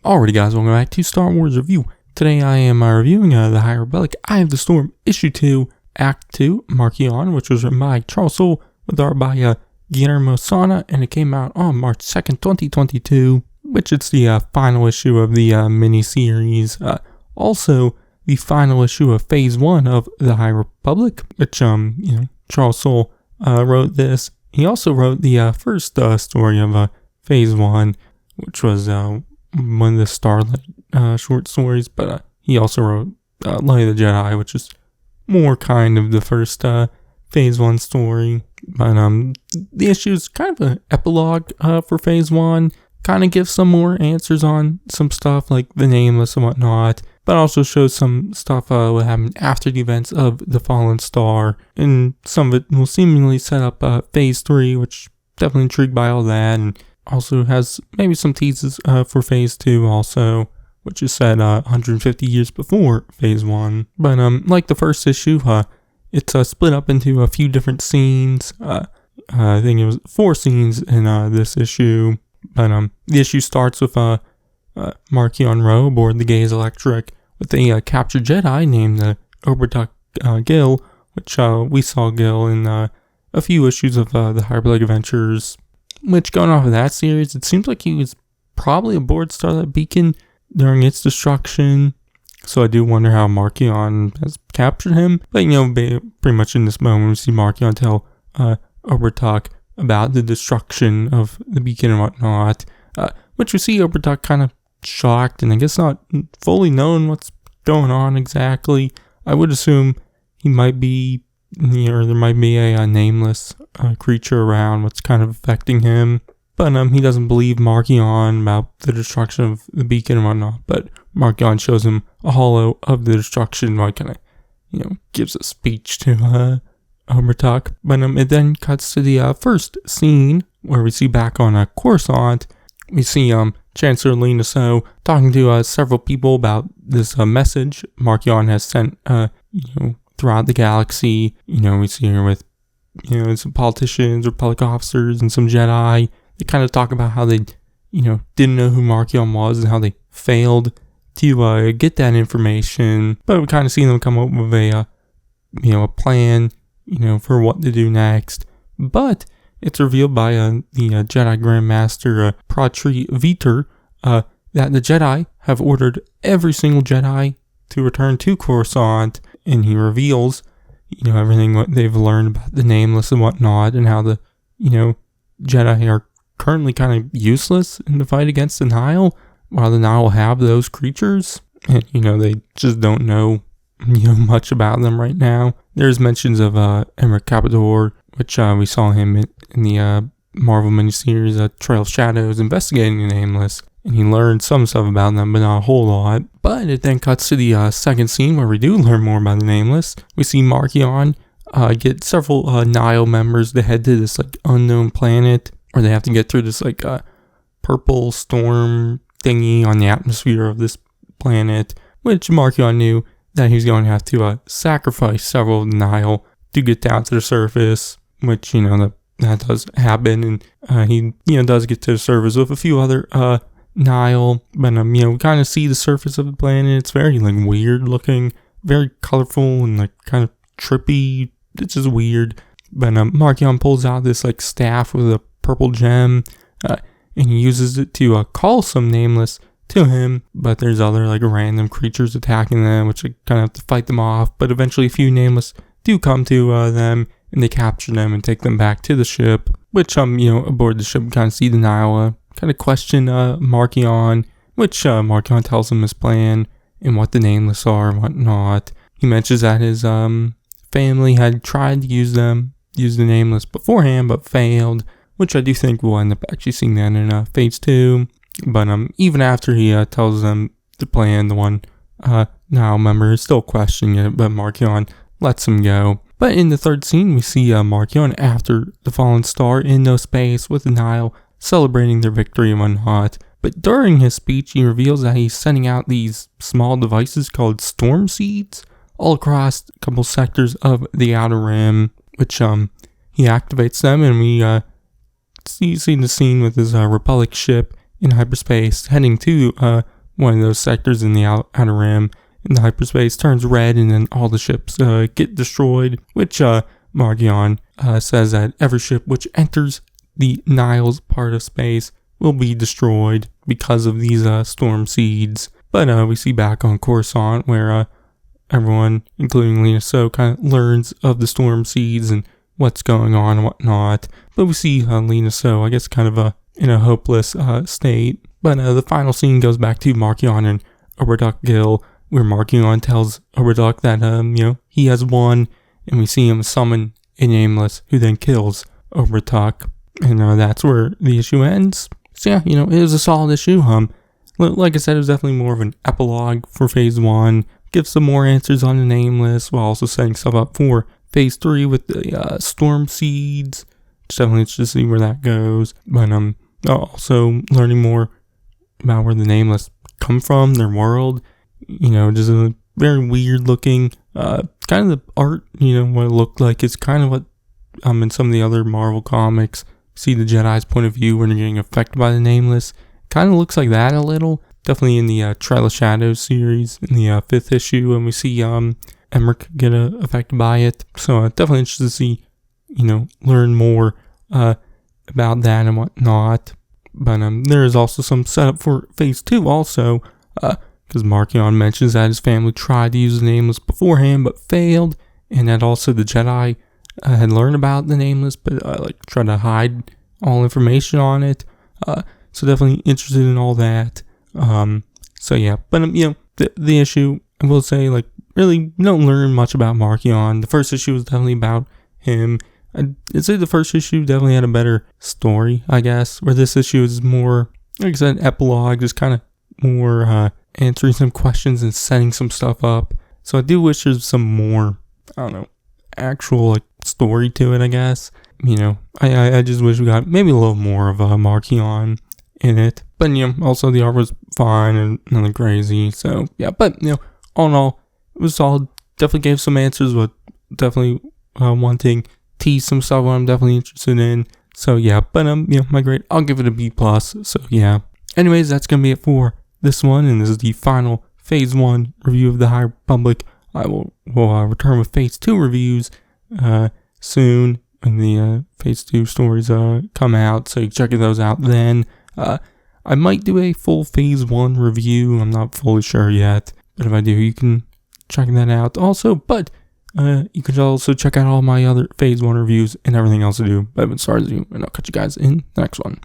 Alrighty guys, welcome back to Star Wars Review. Today I am reviewing the High Republic, Eye of the Storm, Issue 2, Act 2, Marchion, which was written by Charles Soule, with art by Guillermo Sana, and it came out on March 2nd, 2022, which is the final issue of the mini-series. Also, the final issue of Phase 1 of the High Republic, which, Charles Soule wrote this. He also wrote the first story of Phase 1, which was one of the Starlight short stories, but he also wrote Light of the Jedi, which is more kind of the first Phase 1 story. But the issue is kind of an epilogue for Phase 1. Kind of gives some more answers on some stuff like the Nameless and whatnot, but also shows some stuff what happened after the events of the Fallen Star, and some of it will seemingly set up Phase 3, which definitely intrigued by all that, and also has maybe some teases for Phase 2 also, which is set 150 years before Phase 1. But like the first issue, it's split up into a few different scenes. I think it was 4 scenes in this issue. But the issue starts with Marchion Row aboard the Gaze Electric with a captured Jedi named Obertuck Gil, which we saw Gil in a few issues of the High Republic Adventures. Which, going off of that series, it seems like he was probably aboard Starlight Beacon during its destruction. So I do wonder how Marchion has captured him. But, pretty much in this moment, we see Marchion tell Obertuck about the destruction of the beacon and whatnot. Which we see Obertuck kind of shocked and I guess not fully knowing what's going on exactly. I would assume he might be, or there might be a nameless creature around what's kind of affecting him. But he doesn't believe Marchion about the destruction of the beacon and whatnot. But Marchion shows him a holo of the destruction, like kind of, gives a speech to Obertuck. But it then cuts to the first scene where we see back on Coruscant. We see Chancellor Lina So talking to several people about this message Marchion has sent, throughout the galaxy. We see her with, some politicians, Republic officers, and some Jedi. They kind of talk about how they, didn't know who Marchion was and how they failed to get that information. But we kind of see them come up with a plan, for what to do next. But it's revealed by the Jedi Grandmaster Pra-Tre that the Jedi have ordered every single Jedi to return to Coruscant, and he reveals, everything what they've learned about the Nameless and whatnot, and how the, Jedi are currently kind of useless in the fight against the Nihil, while the Nihil have those creatures, and, they just don't know, much about them right now. There's mentions of Emmerich Capador, which we saw him in the Marvel miniseries Trail of Shadows investigating the Nameless, and he learned some stuff about them, but not a whole lot. But it then cuts to the second scene where we do learn more about the Nameless. We see Marchion get several Nihil members to head to this unknown planet, where they have to get through this purple storm thingy on the atmosphere of this planet, which Marchion knew that he was going to have to sacrifice several of the Nihil to get down to the surface, which, that does happen, and he, does get to the surface with a few other Nihil, but, we kind of see the surface of the planet. It's very, weird looking, very colorful, and, kind of trippy. It's just weird, but, Marchion pulls out this, staff with a purple gem, and he uses it to call some Nameless to him, but there's other random creatures attacking them, which they kind of have to fight them off. But eventually a few Nameless do come to them, and they capture them and take them back to the ship, which aboard the ship we kind of see the Nihil kind of question Marchion, which Marchion tells him his plan and what the Nameless are and whatnot. He mentions that his family had tried to use the Nameless beforehand but failed, which I do think we'll end up actually seeing that in Phase 2. But even after he tells them the plan, the one Nihil member is still questioning it, but Marchion lets him go. But in the third scene, we see Marchion after the Fallen Star in no space with the Nihil celebrating their victory and whatnot. But during his speech, he reveals that he's sending out these small devices called storm seeds all across a couple sectors of the Outer Rim, which he activates them, and we see the scene with his Republic ship in hyperspace heading to one of those sectors in the outer rim in the hyperspace turns red, and then all the ships get destroyed, which Marchion says that every ship which enters the Niles part of space will be destroyed because of these storm seeds. But we see back on Coruscant where everyone, including Lena So, kind of learns of the storm seeds and what's going on and whatnot. But we see Lena So, I guess, kind of in a hopeless state. But the final scene goes back to Marchion and Oberduck Gill, where Marchion tells Oberduck that he has won, and we see him summon a Nameless, who then kills Oberduck, and that's where the issue ends. So yeah, it was a solid issue. Like I said, it was definitely more of an epilogue for Phase 1. Give some more answers on the Nameless, while also setting stuff up for Phase 3 with the Storm Seeds. Just definitely interested to see where that goes. But also learning more about where the Nameless come from, their world. Just a very weird looking, kind of the art, what it looked like. It's kind of what in some of the other Marvel comics, see the Jedi's point of view when they're getting affected by the Nameless. Kind of looks like that a little. Definitely in the Trail of Shadows series, in the 5th issue, and we see Emmerich get affected by it. So definitely interested to see, learn more about that and whatnot. But there is also some setup for Phase 2 also, because Marchion mentions that his family tried to use the Nameless beforehand but failed, and that also the Jedi had learned about the Nameless but tried to hide all information on it. So definitely interested in all that. So yeah, but the issue, I will say, really don't learn much about Marchion. The first issue was definitely about him. I'd say the first issue definitely had a better story, I guess, where this issue is more, like I said, epilogue, just kind of more answering some questions and setting some stuff up. So I do wish there's some more, actual story to it, I guess. I just wish we got maybe a little more of Marchion in it. But also the art was fine and nothing crazy. So yeah, but all in all, it was solid. Definitely gave some answers, but definitely wanting tease some stuff I'm definitely interested in. So yeah, but my grade, I'll give it a B+. So yeah. Anyways, that's gonna be it for this one, and this is the final Phase 1 review of the High Republic. I will return with Phase 2 reviews soon when the Phase 2 stories come out, so you can check those out then. I might do a full Phase 1 review. I'm not fully sure yet, but if I do, you can check that out also. But you can also check out all my other Phase 1 reviews and everything else I do. I've been Stars, and I'll catch you guys in the next one.